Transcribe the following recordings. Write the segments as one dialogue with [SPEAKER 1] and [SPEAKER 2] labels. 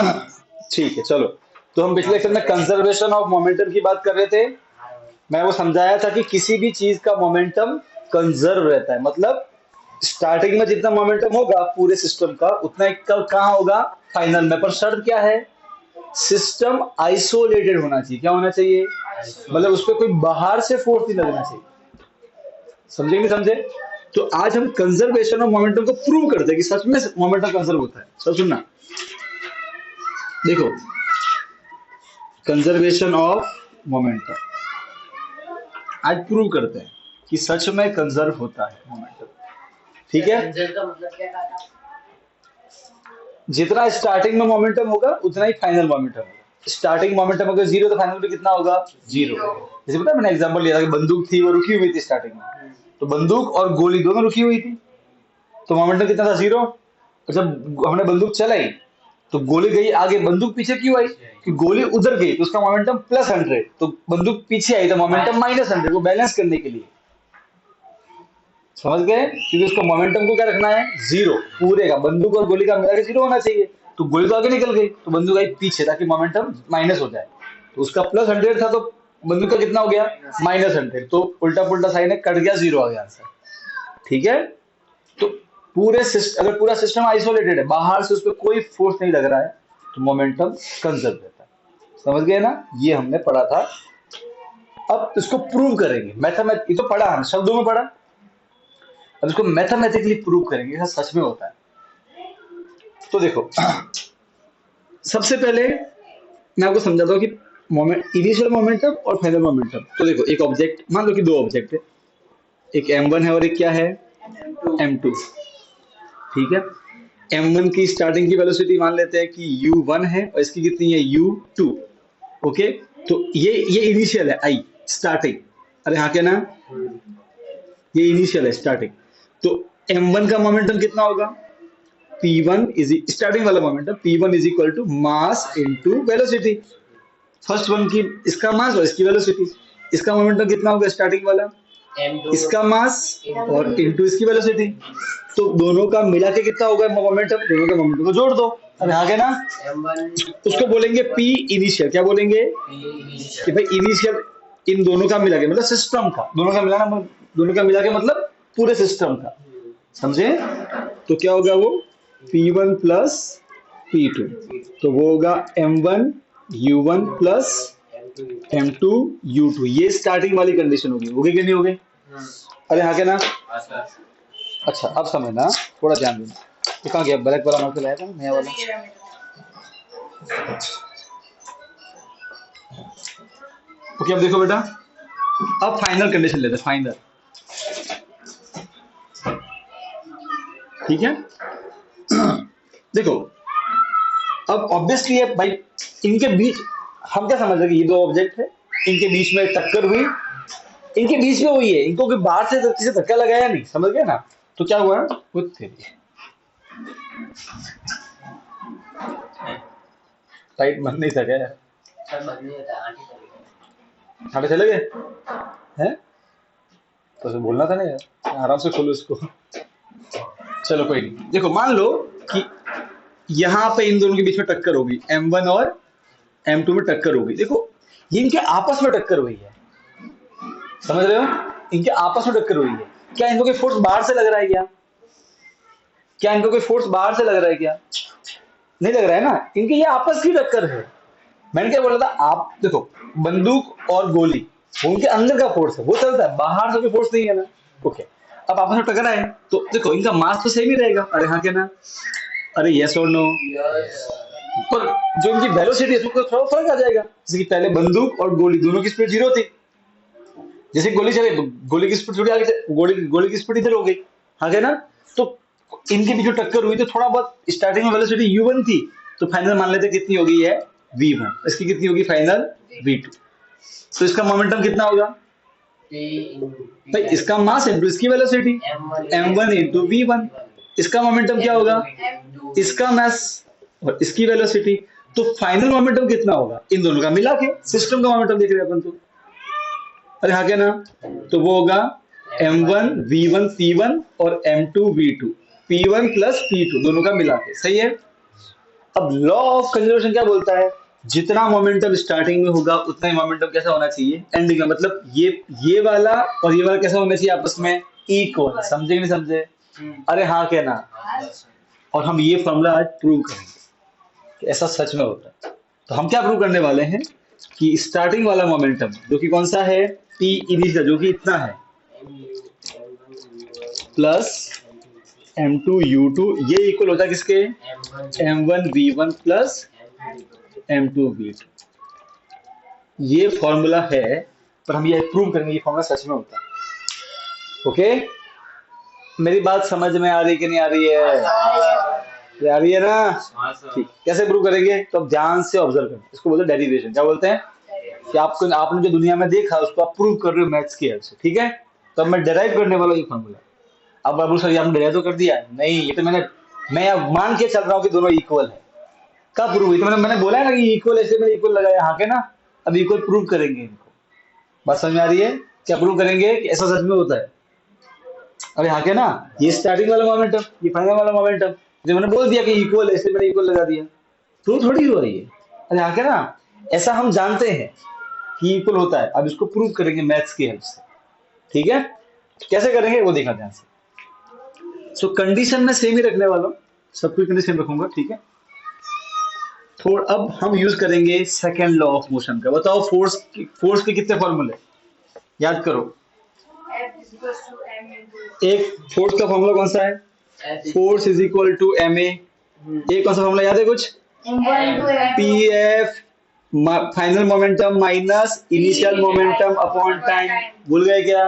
[SPEAKER 1] ठीक है चलो। तो हम पिछले लेक्चर में कंजर्वेशन ऑफ मोमेंटम की बात कर रहे थे। मैं वो समझाया था कि किसी भी चीज का मोमेंटम कंजर्व रहता है, मतलब स्टार्टिंग में जितना मोमेंटम होगा पूरे सिस्टम का उतना ही कब कहाँ होगा, फाइनल में। पर शर्त क्या है, सिस्टम आइसोलेटेड होना चाहिए। क्या होना चाहिए, मतलब उस पर कोई बाहर से फोर्स नहीं लगना चाहिए। समझे कि नहीं समझे? तो आज हम कंजर्वेशन ऑफ मोमेंटम को प्रूव करते हैं कि सच में मोमेंटम कंजर्व होता है। सब सुनना, देखो, कंजर्वेशन ऑफ मोमेंटम आज प्रूव करते हैं कि सच में कंजर्व होता है मोमेंटम। ठीक है,
[SPEAKER 2] कंजर्व का मतलब क्या कहा था?
[SPEAKER 1] जितना स्टार्टिंग में मोमेंटम होगा उतना ही फाइनल मोमेंटम होगा। स्टार्टिंग मोमेंटम अगर जीरो तो फाइनल में कितना होगा, जीरो। जैसे पता है मैंने एग्जांपल लिया था कि बंदूक थी, वो रुकी हुई थी स्टार्टिंग में, तो बंदूक और गोली दोनों रुकी हुई थी, तो मोमेंटम कितना था, जीरो। और जब हमने बंदूक चलाई तो गोली गई आगे, बंदूक पीछे क्यों आई, कि गोली उधर गई तो उसका मोमेंटम +100, तो बंदूक पीछे आई तो मोमेंटम -100, वो बैलेंस करने के लिए। समझ गए? क्योंकि उसका मोमेंटम को क्या रखना है, जीरो। पूरे का बंदूक और गोली का मिला के जीरो होना चाहिए। तो गोली तो आगे निकल गई तो बंदूक आई पीछे, ताकि मोमेंटम माइनस हो जाए। तो उसका +100 था तो बंदूक का कितना हो गया, -100। तो उल्टा पुल्टा साइन है, कट गया, जीरो आ गया आंसर। ठीक है, तो पूरे सिस्टम, अगर पूरा सिस्टम आइसोलेटेड है, बाहर से उस पर कोई फोर्स नहीं लग रहा है, तो मोमेंटम कंजर्व रहता है। समझ गए ना, ये हमने पढ़ा था। अब इसको प्रूव करेंगे, मैथमेट ये तो पढ़ा, हम शब्दों में पढ़ा, अब इसको मैथमेटिकली प्रूव करेंगे कि सच में होता है। तो देखो, सबसे पहले मैं आपको समझाता हूँ कि मोमेंट, इनिशियल मोमेंटम और फाइनल मोमेंटम। तो देखो, एक ऑब्जेक्ट, मान लो कि दो ऑब्जेक्ट है, एक m1 है और एक क्या है, m2। ठीक है, m1 की स्टार्टिंग की वेलोसिटी मान लेते हैं कि u1 है और इसकी कितनी है, u2। ओके, तो ये इनिशियल है, आई स्टार्टिंग। अरे हाँ क्या ना, ये इनिशियल है, स्टार्टिंग। तो m1 का मोमेंटम कितना होगा, p1 इज स्टार्टिंग वाला momentum, p1 is equal to mass into velocity. First one की इसका मास और इसकी वेलोसिटी, इसका मोमेंटम कितना होगा स्टार्टिंग वाला, इसका मास और इनटू इसकी वेलोसिटी। तो दोनों का मिला के कितना होगा मोमेंटम, दोनों के मोमेंटम को जोड़ दो। अब आगे ना, उसको बोलेंगे पी इनिशियल। क्या बोलेंगे कि भाई इनिशियल इन दोनों का मिला के, मतलब सिस्टम का, दोनों का मिलाना, दोनों का मिला के मतलब पूरे सिस्टम का। समझे? तो क्या होगा वो, P1 प्लस P2, तो वो होगा M1 U1 plus M2 U2। ये स्टार्टिंग वाली कंडीशन होगी, होगी कि नहीं होगी? अरे हाँ क्या ना, अच्छा अब समझना, थोड़ा ध्यान देना। तो कहाँ गया, ब्लैक वाला मार्कर लाया था ना, नया वाला। ओके, अब देखो बेटा, अब फाइनल कंडीशन लेते हैं, फाइनल। ठीक है, देखो, अब ऑब्वियसली है भाई, इनके बीच हम क्या समझ रहे हैं कि ये दो ऑब्जेक्ट है, इनके बीच में टक्कर हुई, इनके बीच में हुई है, इनको कोई बाहर से किसी धक्का लगाया नहीं। समझ गए ना? तो क्या हुआ, कुछ थे टाइट बन नहीं सके, आगे चले गए हैं, तो उसे बोलना था ना यार, आराम से खोलो इसको। चलो कोई नहीं, देखो मान लो कि यहाँ पे इन दोनों के बीच में टक्कर होगी, M1 और M2 में टक्कर होगी। देखो, ये इनके आपस में टक्कर हुई है, समझ रहे हो, इनके आपस में टक्कर हुई है। क्या इनको कोई फोर्स बाहर से लग रहा है क्या, क्या इनको कोई फोर्स बाहर से लग रहा है क्या, नहीं लग रहा है ना, इनके ये आपस की टक्कर है। मैंने क्या बोला था, आप देखो, बंदूक और गोली वो उनके अंदर का फोर्स है, वो चलता है, बाहर से कोई फोर्स नहीं है ना। ओके, अब आपस में टकराए तो देखो इनका मास तो सेम ही रहेगा। अरे हाँ क्या ना, अरे यस और नो, पर जो इनकी वेलोसिटी है उसको थोड़ा फर्क आ जाएगा। जैसे कि पहले बंदूक और गोली दोनों की स्पीड जीरो थी, जैसे गोली चले तो गोली की स्पीड थोड़ी आगे, गोली गोली की स्पीड इधर हो गई। हाँ क्या ना, तो इनके बीच में टक्कर हुई तो थोड़ा बहुत स्टार्टिंग में वेलोसिटी u1 थी, तो फाइनल मान लेते कितनी हो गई है, v1। इसकी कितनी होगी फाइनल, v2। तो इसका मोमेंटम कितना होगा भाई, इसका मास इंटू इसकी वेलोसिटी, m1 इंटू v1। इसका मोमेंटम क्या होगा, इसका मास और इसकी वेलोसिटी। तो फाइनल मोमेंटम कितना होगा, इन दोनों का मिला के सिस्टम का मोमेंटम देख रहे हैं अपन तो। अरे हाँ क्या ना, तो वो होगा m1 v1 p1 और m2 v2, p1 plus p2 दोनों का मिला के। सही है? अब लॉ ऑफ कंजर्वेशन क्या बोलता है, जितना मोमेंटम स्टार्टिंग में होगा उतना ही मोमेंटम कैसा होना चाहिए एंडिंग में, मतलब ये वाला और ये वाला कैसा होना चाहिए आपस में इक्वल। समझे कि नहीं समझे? अरे हाँ क्या ना। और हम ये फॉर्मूला आज प्रूव करेंगे कि ऐसा सच में होता है। तो हम क्या प्रूव करने वाले हैं कि स्टार्टिंग वाला मोमेंटम जो कि कौन सा है, पी इनिशियल, जो कि इतना है, प्लस m2u2, ये इक्वल होता है किसके, m1v1 प्लस m2v2। ये फॉर्मूला है, पर हम ये प्रूव करेंगे ये फॉर्मूला सच में होता है। ओके, मेरी बात समझ में आ रही कि नहीं आ रही है? आ रही है ना? ठीक, कैसे प्रूव करेंगे? तो अब ध्यान से ऑब्जर्व करें, इसको बोलते हैं डेरिवेशन। क्या बोलते हैं? कि आपने जो दुनिया में देखा उसको आप प्रूव कर रहे हो मैथ्स की हेल्प से, ठीक है? तो अब मैं डेराइव करने वाला ये फॉर्मूला। अब बाबू सर आपने डेराइव तो कर दिया नहीं, ये तो मैं अब मान के चल रहा हूँ कि दोनों इक्वल है। कब प्रूव? तो मैंने बोला है ना कि इक्वल, ऐसे मैंने इक्वल लगाया, हाँ के ना। अब इक्वल प्रूव करेंगे इनको। बात समझ में आ रही है? क्या प्रूव करेंगे कि ऐसा सच में होता है? अरे हाँ के ना, ये स्टार्टिंग वाला मोमेंटम, ये फाइनल वाला मोमेंटम, जो मैंने बोल दिया कि इक्वल है, इसलिए मैंने इक्वल लगा दिया। प्रूव थोड़ी हुआ ये। अरे हाँ के ना, ऐसा हम जानते हैं कि इक्वल होता है। अब इसको प्रूव करेंगे मैथ्स की हेल्प से, ठीक है? कैसे करेंगे वो देखा ध्यान से। सो कंडीशन में सेम ही रखने वाला हूं, सब कुछ कंडीशन रखूंगा, ठीक है? थोड़ा अब हम यूज करेंगे सेकेंड लॉ ऑफ मोशन का। बताओ फोर्स के कितने फॉर्मूले याद करो? एक फोर्स का फॉर्मूला कौन सा है? Force is equal to m a. एक कौन सा फॉर्मूला याद है कुछ? P f final momentum minus initial momentum upon time. भूल गए क्या?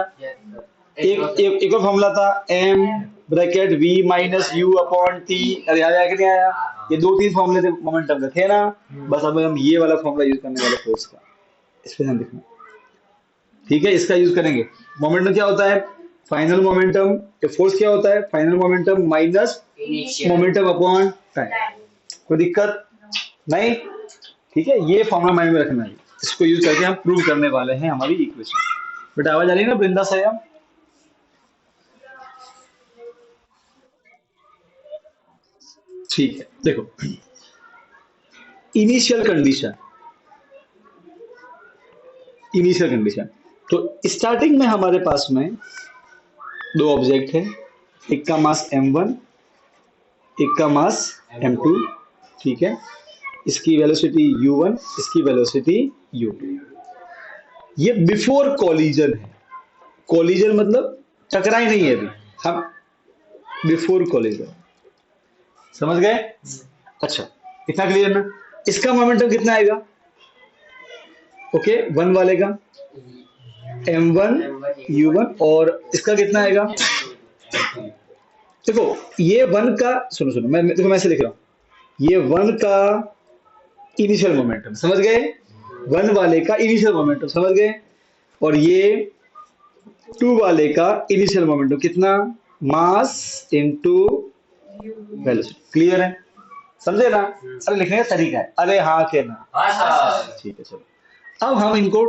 [SPEAKER 1] एक और फॉर्मूला था, m bracket v minus u upon t. अरे आया कि नहीं आया? ये 2-3 फॉर्मूले थे मोमेंटम के, थे ना? बस अब हम ये वाला फॉर्मूला यूज करने वाले फोर्स का, इस पे ध्यान देखना, ठीक है? इसका यूज करेंगे। मोमेंटम क्या होता है? Final momentum. फोर्स क्या होता है? Final momentum minus momentum upon time. कोई दिक्कत नहीं? ठीक है, ये फॉर्मूला माइंड में रखना है। इसको यूज करके हम प्रूव करने वाले हैं हमारी इक्वेशन। बेटा आवाज आ रही है ना वृंदा सयम? ठीक है, देखो इनिशियल कंडीशन, इनिशियल कंडीशन तो स्टार्टिंग में हमारे पास में दो ऑब्जेक्ट है, एक का मास m1, एक का मास m2, ठीक है? इसकी वेलोसिटी u1, इसकी वेलोसिटी u2। ये बिफोर कॉलिजन है। कॉलिजन मतलब टकराई नहीं है अभी, हम बिफोर कॉलिजन, समझ गए? अच्छा, इतना क्लियर ना? इसका मोमेंटम कितना आएगा? ओके, वन वाले का m1 u1, और इसका कितना आएगा? देखो ये वन का, सुनो सुनो, देखो मैं ऐसे लिख रहा हूं, ये वन का इनिशियल मोमेंटम, समझ गए? वन वाले का इनिशियल मोमेंटम, समझ गए? और ये टू वाले का इनिशियल मोमेंटम कितना? मास इनटू वेलोसिटी। क्लियर है? समझे ना? अरे लिखने का तरीका है, अरे हाँ के ना? ठीक है, चलो अब हम इनको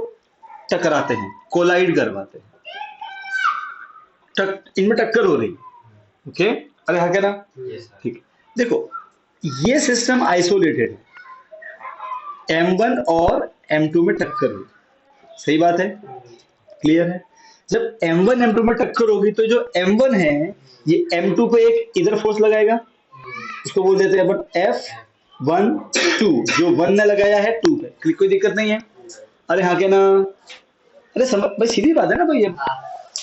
[SPEAKER 1] टकराते हैं, कोलाइड करवाते हैं, इनमें टक्कर हो रही, ओके? अरे हाँ क्या ना? ठीक, देखो ये सिस्टम आइसोलेटेड है, m1 और m2 में टक्कर हुई, सही बात है? क्लियर है? जब m1 m2 में टक्कर होगी तो जो m1 है ये m2 पे एक इधर फोर्स लगाएगा, इसको बोल देते हैं अपन F1 2, जो 1 ने लगाया है 2 पे। कोई दिक्कत नहीं है? अरे हाँ क्या ना? अरे समझ भाई, सीधी बात है ना भाई, ये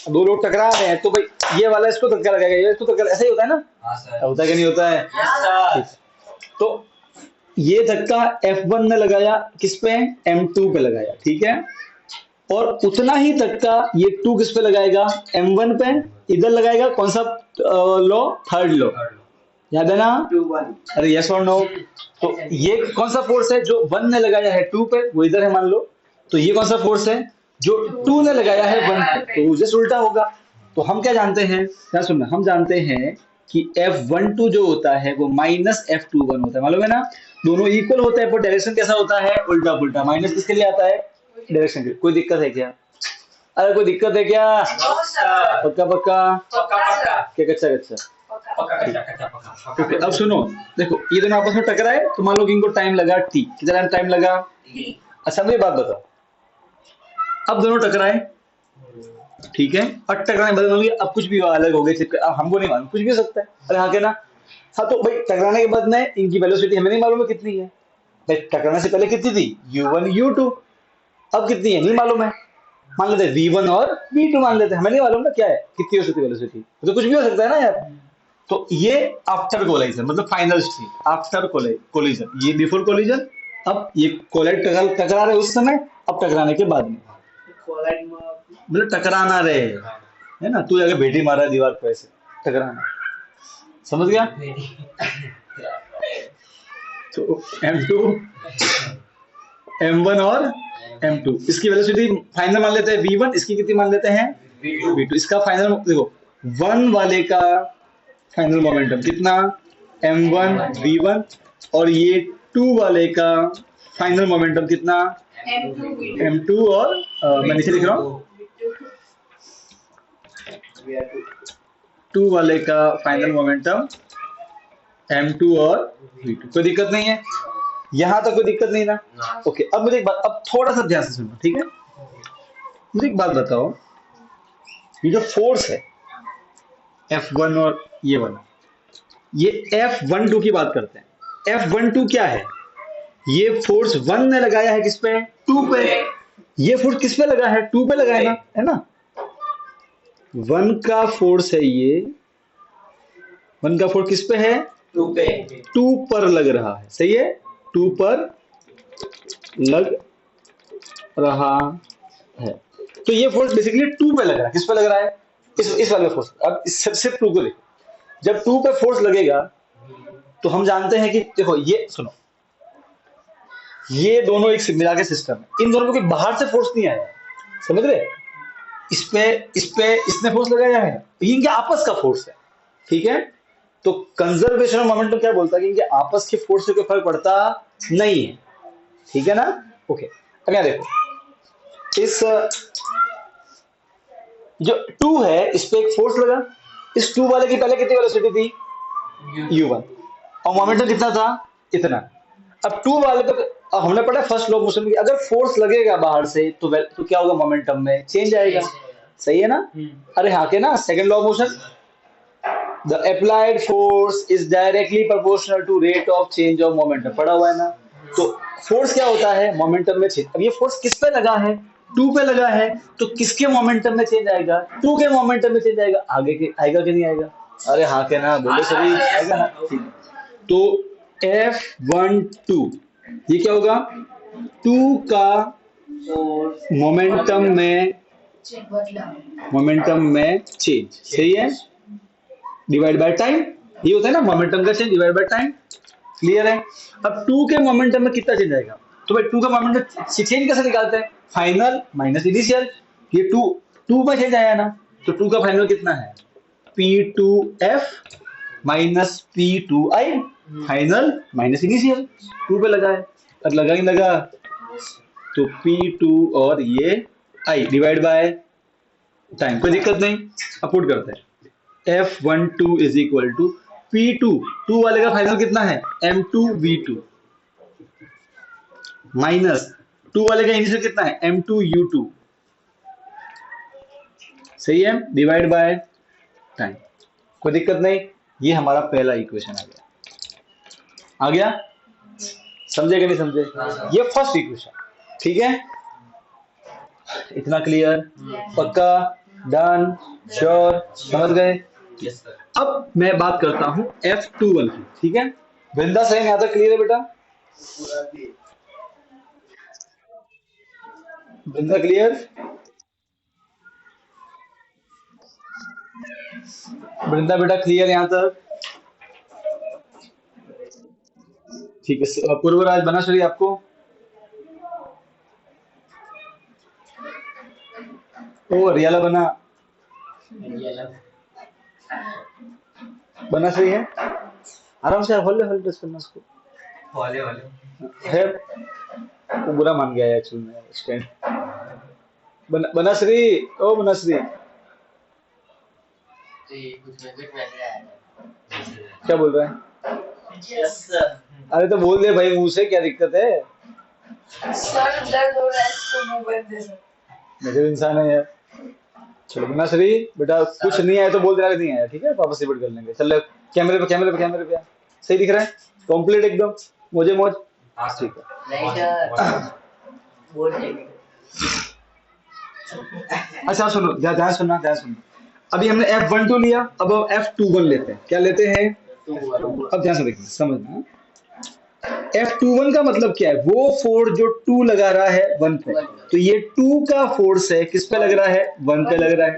[SPEAKER 1] दो लोग टकरा रहे हैं तो भाई ये वाला इसको धक्का लगाएगा, ये इसको धक्का, ऐसा ही होता है ना? होता है कि नहीं होता है? तो ये धक्का F1 ने लगाया किस पे? M2 पे लगाया, ठीक है? और उतना ही धक्का ये 2 किस पे लगाएगा? M1 पे। इधर लगाएगा कौन सा लॉ? थर्ड लॉ, याद है ना? अरे यस और नो? तो ये कौन सा फोर्स है जो 1 ने लगाया है 2 पे, वो इधर है मान लो। तो ये कौन सा फोर्स है जो 2 ने लगाया है 1 पे, तो जस्ट उल्टा होगा। तो हम क्या जानते हैं, क्या सुनना, हम जानते हैं कि F12 जो होता है वो माइनस F21 होता है, मालूम है ना? दोनों इक्वल होता है पर डायरेक्शन कैसा होता है? उल्टा पुल्टा। माइनस किसके लिए आता है? डायरेक्शन के। कोई दिक्कत है क्या? अरे कोई दिक्कत है क्या? पक्का पक्का? क्या कच्चा कच्चा? ओके, अब सुनो, देखो ये दोनों आपस में टकराए तो मान लो कि इनको टाइम लगा टी, कितना टाइम लगा? अच्छा मुझे बात बताओ, अब दोनों टकराए, ठीक है, और टकराने बदल होंगे, अब कुछ भी हुआ, अलग हो गए, अब हमको नहीं मालूम, कुछ भी हो सकता है, अरे हाँ के ना? हाँ तो भाई टकराने के बाद में इनकी वेलोसिटी हमें नहीं मालूम है कितनी है, भाई टकराने से पहले कितनी थी? u1 u2, अब कितनी है नहीं मालूम है, मान लेते हैं v1 और v2 मान लेते हैं, हमें नहीं मालूम ना क्या है, कितनी हो सकती है वेलोसिटी, तो कुछ भी हो सकता है ना यार। तो ये आफ्टर कोलाइजन मतलब फाइनल स्टेज आफ्टर कोलिजन, ये बिफोर कोलिजन, अब ये कोलाइड टकरा रहे उस समय, अब टकराने के बाद में, मतलब टकराना रहे, है ना, तू जाके भेटी मारा है दीवार पे ऐसे, टकराना, समझ गया? तो M2 M1 और M2, इसकी वेलोसिटी फाइनल मान लेते हैं v1, इसकी कितनी मान लेते हैं v2, इसका फाइनल देखो, 1 वाले का फाइनल मोमेंटम कितना? m1 v1, और ये 2 वाले का फाइनल मोमेंटम कितना? m2 और मैं नीचे लिख रहा हूँ, 2 वाले का फाइनल मोमेंटम m2 और v2, कोई दिक्कत नहीं है, यहां तक कोई दिक्कत नहीं ना? ओके, अब मुझे एक बात, अब थोड़ा सा ध्यान से सुनो, ठीक है, मुझे एक बात बताओ, ये जो फोर्स है F1 और ये वाला, ये F12 की बात करते हैं, F12 क्या है? ये फोर्स 1 ने लगाया है किस पे? 2 पे, ये फोर्स किस पे लगा है? 2 पे लगा है ना? 1 का फोर्स है ये, 1 का फोर्स किस पे है? 2 पे, 2 पर लग रहा है, सही है, 2 पर लग रहा है, तो ये फोर्स बेसिकली 2 पे लग रहा है, किस पे लग रहा है? इस वाले फोर्स, अब सिर्फ 2 को देखो, जब 2 पे फोर्स लगेगा तो हम जानते हैं कि देखो, ये सुनो, ये दोनों एक मिला के सिस्टम है, इन दोनों को बाहर से फोर्स नहीं आया, समझ रहे? इस पे इसने फोर्स लगाया है, ये इनके आपस का फोर्स है, ठीक है, तो कंजर्वेशन ऑफ मोमेंटम क्या बोलता है कि इनके आपस के फोर्स से कोई फर्क पड़ता नहीं है, ठीक है ना? ओके, अब यहाँ देखो, इस जो 2 है इस पे एक फोर्स लगा, इस 2 वाले की पहले कितनी वेलोसिटी थी? u1, और मोमेंटम कितना था? इतना, अब 2 वाले पे, अब हमने पढ़ा फर्स्ट लॉ ऑफ मोशन में, अगर फोर्स लगेगा बाहर से तो क्या होगा? मोमेंटम में चेंज आएगा, सही है ना? अरे हाँ के ना, second law of motion, the applied force is directly proportional to rate of change of momentum, पढ़ा हुआ है ना? तो फोर्स क्या होता है? मोमेंटम में चेंज, अब ये फोर्स किस पे लगा है? 2 पे लगा है, तो किसके मोमेंटम में चेंज आएगा? 2 के मोमेंटम में चेंज आएगा, आगे के आएगा कि नहीं आएगा? अरे हाँ के ना, बोलो सभी, आएगा ना? ठीक, तो F12 ये क्या होगा? 2 का मोमेंटम में चेंज, सही है, डिवाइड बाय टाइम, ये होता है ना मोमेंटम का change divide by time, clear है? अब 2 के मोमेंटम में कितना चेंज आएगा? तो भाई 2 का मोमेंटम चेंज कैसे निकालते हैं? फाइनल माइनस इनिशियल, ये 2 में चेंज आया ना, तो 2 का फाइनल कितना है? P2F minus P2I, final minus initial, 2 पे लगा है, अब लगा ही लगा, तो P2 और ये I डिवाइड बाय टाइम, कोई दिक्कत नहीं, अब पुट करते हैं, F12 is equal to P2, 2 वाले का फाइनल कितना है? M2V2 माइनस 2 वाले का इनिशियल कितना है? M2U2, सही है, डिवाइड बाय टाइम, कोई दिक्कत नहीं, ये हमारा पहला इक्वेशन आ गया, आ गया, समझे कि नहीं समझे? ये फर्स्ट इक्वेशन, ठीक है, इतना क्लियर? पक्का? डन? श्योर? समझ गए? अब मैं बात करता हूं F21 की, ठीक है, वृंदा सही यहां तक क्लियर है बेटा? वृंदा क्लियर? वृंदा बेटा क्लियर यहां तक? ठीक है, पूर्वराज बनाश्री आपको? ओ रियाला बना सही है, आराम से हौले हौले टच करना उसको, हौले हौले है, वो बुरा मान गया है एक्चुअली में स्टैंड, बनश्री, ओ बनश्री, क्या बोल रहा है?
[SPEAKER 2] Yes sir.
[SPEAKER 1] अरे तो बोल दे भाई मुंह से, क्या दिक्कत है?
[SPEAKER 2] सर दर्द हो रहा है तो मुंह बंद दे दो।
[SPEAKER 1] मेरे इंसान है यार। चलो बिना श्री बेटा, कुछ नहीं आया तो बोल देना कि नहीं आया, ठीक है? वापस रिपीट कर लेंगे। चल कैमरे पे, कैमरे पे, कैमरे पे। सही दिख रहा है? कंप्लीट एकदम मुझे मौज। ठीक है।
[SPEAKER 2] नहीं सर बोल देंगे।
[SPEAKER 1] अच्छा सुनो, ध्यान सुनना, ध्यान सुनना। अभी हमने F12 लिया, अब हम F21 लेते हैं। क्या लेते हैं? अब ध्यान से देखना, समझना। F21 का मतलब क्या है? वो फोर्स जो 2 लगा रहा है 1 पे, तो ये 2 का फोर्स है, किस पे लग रहा है? 1 पे लग रहा है।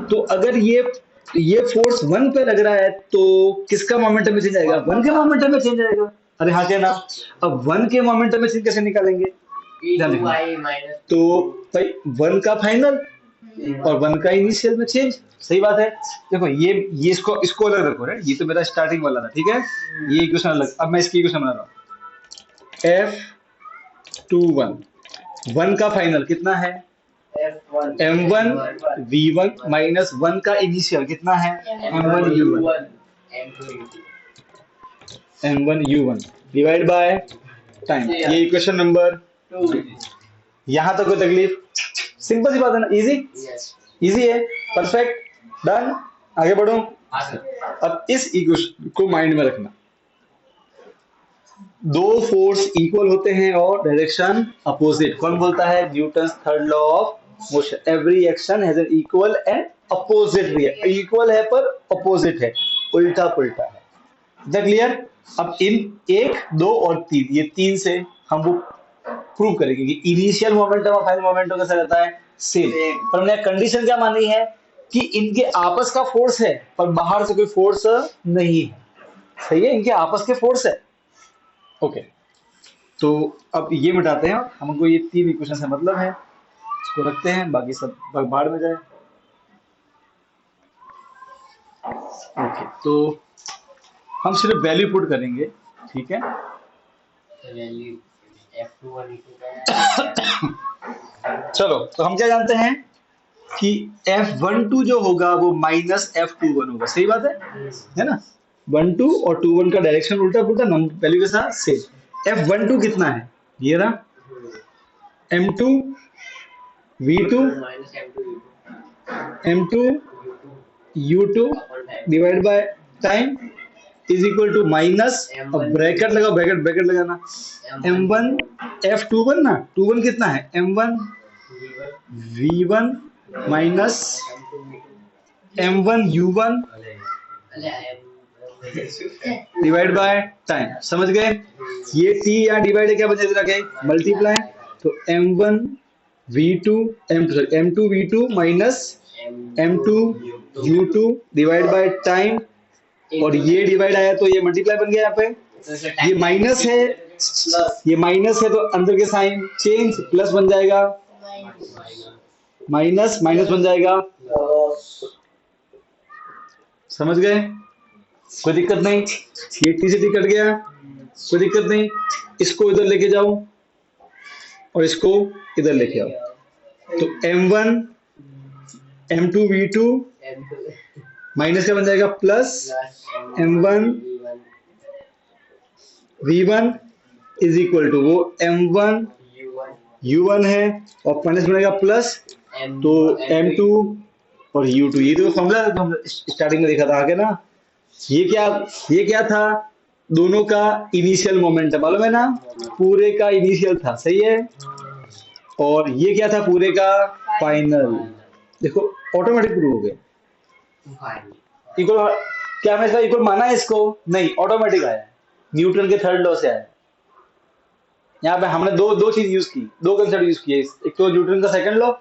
[SPEAKER 1] तो अगर ये फोर्स 1 पे लग रहा है तो किसका मोमेंटम में चेंज आएगा? 1 के मोमेंटम में चेंज आएगा। अरे हाँ क्या ना? अब 1 के मोमेंटम में चेंज कैसे निकालेंगे? ध्यान देखना। तो भाई 1 का फाइनल और 1 का इनिशियल में चेंज। सही बात है। देखो ये इसको अलग रखो, राइट? ये तो मेरा स्टार्टिंग वाला था, ठीक है? ये इक्वेशन अलग। अब मैं इसकी इक्वेशन बना रहा हूँ। F21 1 का फाइनल कितना है? M1 V1 माइनस 1 का इनिशियल कितना है? M1 U1 M1 U1 divide by time. ये इक्वेशन नंबर 2। यहां तक कोई तकलीफ? सिंपल सी बात है ना? इजी इजी है, परफेक्ट, डन। आगे बढ़ो। अब इस इक्वेशन को माइंड में रखना। दो फोर्स इक्वल होते हैं और डायरेक्शन अपोजिट। कौन बोलता है? Newton's third law of motion. Every action has an equal and opposite reaction. Equal है पर अपोजिट है, उल्टा पुल्टा है। Is that clear? अब इन 1, 2 और 3, ये 3 से हम वो प्रूव करेंगे कि इनिशियल मोमेंटम और फाइनल मोमेंटम कैसा रहता है? सेम। पर हमने कंडीशन क्या मानी है? कि इनके आपस का फोर्स है पर बाहर से कोई फोर्स नहीं है। सही है, इनके आपस के फोर्स है। ओके तो अब ये मिटाते हैं। हमको ये 3 इक्वेशन से मतलब है, इसको रखते हैं, बाकी सब बाहर में जाए। ओके तो हम सिर्फ वैल्यू पुट करेंगे, ठीक है? चलो तो हम क्या जानते हैं कि F12 जो होगा वो माइनस F21 होगा। सही बात है ना? 12 और 21 का डायरेक्शन उल्टा पुल्टा, वैल्यू के साथ सेम। F12 कितना है? ये रहा M2 V2 M2 U2 divide by time is equal to minus, अब ब्रैकेट लगाओ, ब्रैकेट लगाना। M1 F21 ना, 21 कितना है? M1 V1 minus M1 U1 divide by time. समझ गए? ये T यहाँ डिवाइड है, क्या बचे रखे? मल्टीप्लाई। तो M1 V2 M2 V2 minus M2 U2 divide by time, और ये डिवाइड आया तो ये मल्टीप्लाई बन गया। यहाँ पे ये माइनस है, ये माइनस है तो अंदर के साइन चेंज, प्लस बन जाएगा, माइनस माइनस बन जाएगा। समझ गए? कोई दिक्कत नहीं? ये टी से टी कट गया, कोई दिक्कत नहीं। इसको इधर लेके जाओ और इसको इधर लेके आओ। तो M1 M2 V2 माइनस का बन जाएगा plus M1 V1 is equal to वो M1 U1 है और माइनस बनेगा प्लस, तो M2 और U2। ये तो फॉर्मूला स्टार्टिंग में देखा था आगे ना। ये क्या था? दोनों का इनिशियल मोमेंटम, मालूम है ना? पूरे का इनिशियल था, सही है? और ये क्या था? पूरे का फाइनल। देखो ऑटोमेटिक प्रूव हो गया। इक्वल, क्या हमने इसका इक्वल माना है इसको? नहीं, ऑटोमेटिक आया, न्यूटन के थर्ड लॉ से आया। यहाँ पे हमने दो चीज यूज की, दो कंसेप्ट यूज किए। एक तो न्यूटन का सेकंड लॉ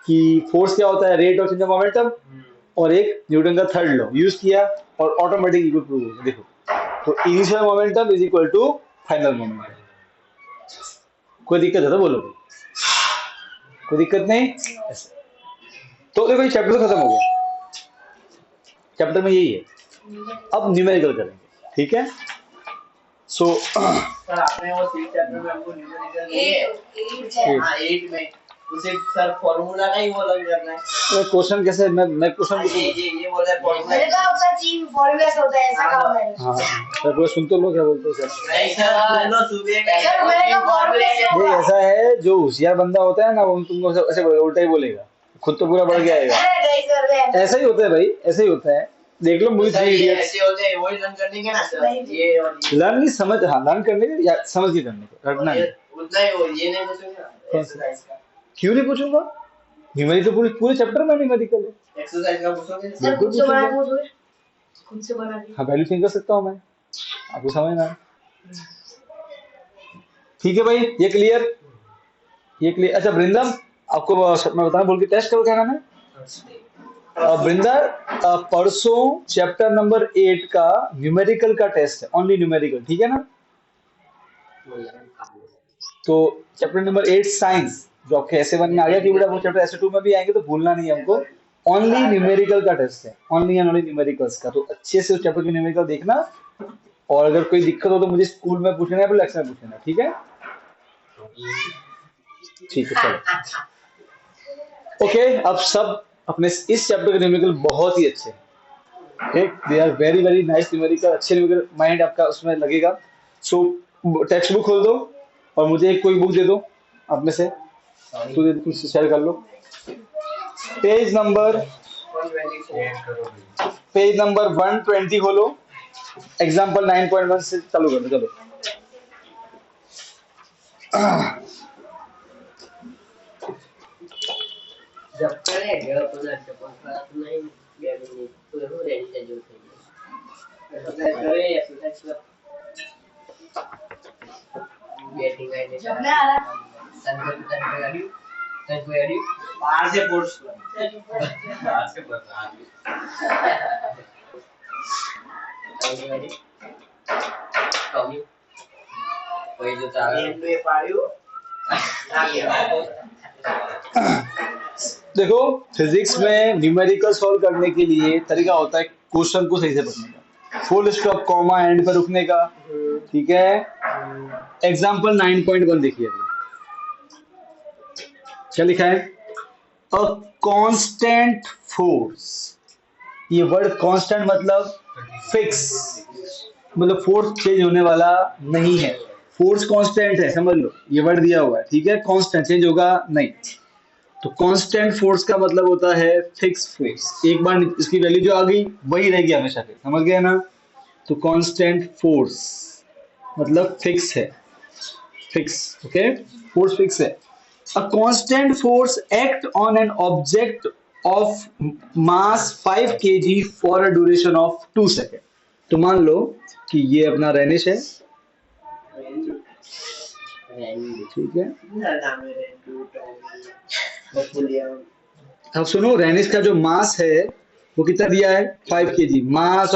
[SPEAKER 1] कि फोर्स क्या होता है, rate of change of momentum, और एक न्यूटन का थर्ड लॉ यूज किया और ऑटोमेटिक इक्वल प्रूव हो गया। देखो तो initial momentum is equal to final momentum. कोई दिक्कत है तो बोलो, कोई दिक्कत नहीं? तो देखो ये चैप्टर तो खत्म हो गया। चैप्टर में यही है। अब न्यूमेरिकल करेंगे, ठीक है? सो
[SPEAKER 2] सर आपने वो 3 चैप्टर में हमको न्यूमेरिकल दिए। हां 8 में
[SPEAKER 3] उसे सर फॉर्मूला का ही वो लग करना है।
[SPEAKER 1] अरे क्वेश्चन कैसे मैं क्वेश्चन
[SPEAKER 3] ये बोल रहा है फॉर्मूला।
[SPEAKER 2] मेरे का आपका चीन फॉर्मूला से होता है ऐसा काम है।
[SPEAKER 1] हाँ सर पूरा सुन तो लो क्या बोलते हो सर।
[SPEAKER 3] नहीं सर सुनो सुबह का
[SPEAKER 2] सर मेरे का फॉर्मूला से
[SPEAKER 1] ये
[SPEAKER 2] होगा।
[SPEAKER 1] ऐसा है जो होशियार बंदा होता है ना वो तुमको ऐसे बोलेगा, उल्टा ही बोलेगा, खुद तो पूरा बढ़ गया आएगा।
[SPEAKER 2] अरे नहीं सर
[SPEAKER 1] ऐसा ही होता है भाई, ऐसे ही होता है। देख लो मूवी
[SPEAKER 3] सर
[SPEAKER 1] थ्री
[SPEAKER 3] ये
[SPEAKER 1] इडियट्स।
[SPEAKER 3] ऐसे होते हैं वही लर्न करने के ना सर
[SPEAKER 2] नहीं।
[SPEAKER 3] ये और ये
[SPEAKER 1] लर्न नहीं समझ, हाँ लर्न करने के या समझ के करने के, रटना नहीं।
[SPEAKER 3] उतना ही वो ये नहीं पूछोगे ना
[SPEAKER 1] कौन सा?
[SPEAKER 3] एक्सरसाइज का।
[SPEAKER 1] क्यों नहीं पूछूंगा, न्यूमेरिकल पूरे पूरे चैप्टर में न्यूमेरिकल है।
[SPEAKER 3] एक्सरसाइज का पूछोगे
[SPEAKER 2] सर
[SPEAKER 1] बिल्कुल
[SPEAKER 2] खुद से बना
[SPEAKER 1] पूछूंगा।
[SPEAKER 2] दो खुद से बना दी।
[SPEAKER 1] हाँ वैल्यू थिंक कर सकता हूँ मैं, आपको समझना है। ठीक है भाई, ये क्लियर, ये क्लियर। अच्छा वृंदम, आपको मैं बताना भूल के, टेस्ट करो क्या नाम है वृंदा। परसों चैप्टर नंबर 8 का न्यूमेरिकल का टेस्ट है, ओनली न्यूमेरिकल, ठीक है ना। तो चैप्टर नंबर 8 साइंस जो आपके ऐसे 1 में आ गया कि बेटा वो चैप्टर ऐसे 2 में भी आएंगे, तो भूलना नहीं है हमको। ओनली न्यूमेरिकल का टेस्ट है, ओनली एंड ओनली न्यूमेरिकल्स का। तो अच्छे से उस चैप्टर के न्यूमेरिकल देखना, और अगर कोई दिक्कत हो तो मुझे स्कूल में पूछना है, फिर लेक्चर में पूछना है, ठीक है। ठीक है चलो ओके। अब सब अपने इस चैप्टर के न्यूमेरिकल बहुत ही अच्छे हैं, they are very very nice numerical, अच्छे न्यूमेरिकल, माइंड आपका उसमें लगेगा। सो टेक्स्ट बुक खोल दो और मुझे एक कोई बुक दे दो आप में से, तो शेयर कर लो। पेज नंबर 120 खोलो, एग्जाम्पल 9.1 से चालू कर दो, चलो।
[SPEAKER 3] जब करे गया तो ना से पहुंचा तो नहीं गया नहीं तो हो रेडी से जो थे एक्सरसाइज करे एक्सरसाइज कर गेटिंग आईने
[SPEAKER 2] जब मैं आ रहा
[SPEAKER 3] तन को गाड़ी बाहर से फोर्स बाहर से बता गाड़ी कमी कोई जो था ये पाड़ियो आ गया।
[SPEAKER 1] देखो फिजिक्स में न्यूमेरिकल सॉल्व करने के लिए तरीका होता है क्वेश्चन को सही से पढ़ने का, फुल स्टॉप कॉमा एंड पर रुकने का, ठीक है। एग्जाम्पल 9.1 देखिए, क्या लिखा है, अ कांस्टेंट फोर्स। ये वर्ड कांस्टेंट मतलब फिक्स, मतलब फोर्स चेंज होने वाला नहीं है, फोर्स कांस्टेंट है, समझ लो, ये वर्ड दिया हुआ है, ठीक है। कांस्टेंट चेंज होगा नहीं, तो कांस्टेंट फोर्स का मतलब होता है फिक्स फोर्स, एक बार इसकी वैल्यू जो आ गई वही रहेगी हमेशा के, समझ गए ना। तो कांस्टेंट फोर्स मतलब फिक्स है, फिक्स, ओके, फोर्स फिक्स है। A constant force act on an object of mass 5 kg for a duration of 2 second. तो मान लो कि ये अपना रेनिश है, ठीक है। अब सुनो, रेनिश का जो मास है वो कितना दिया है 5 kg मास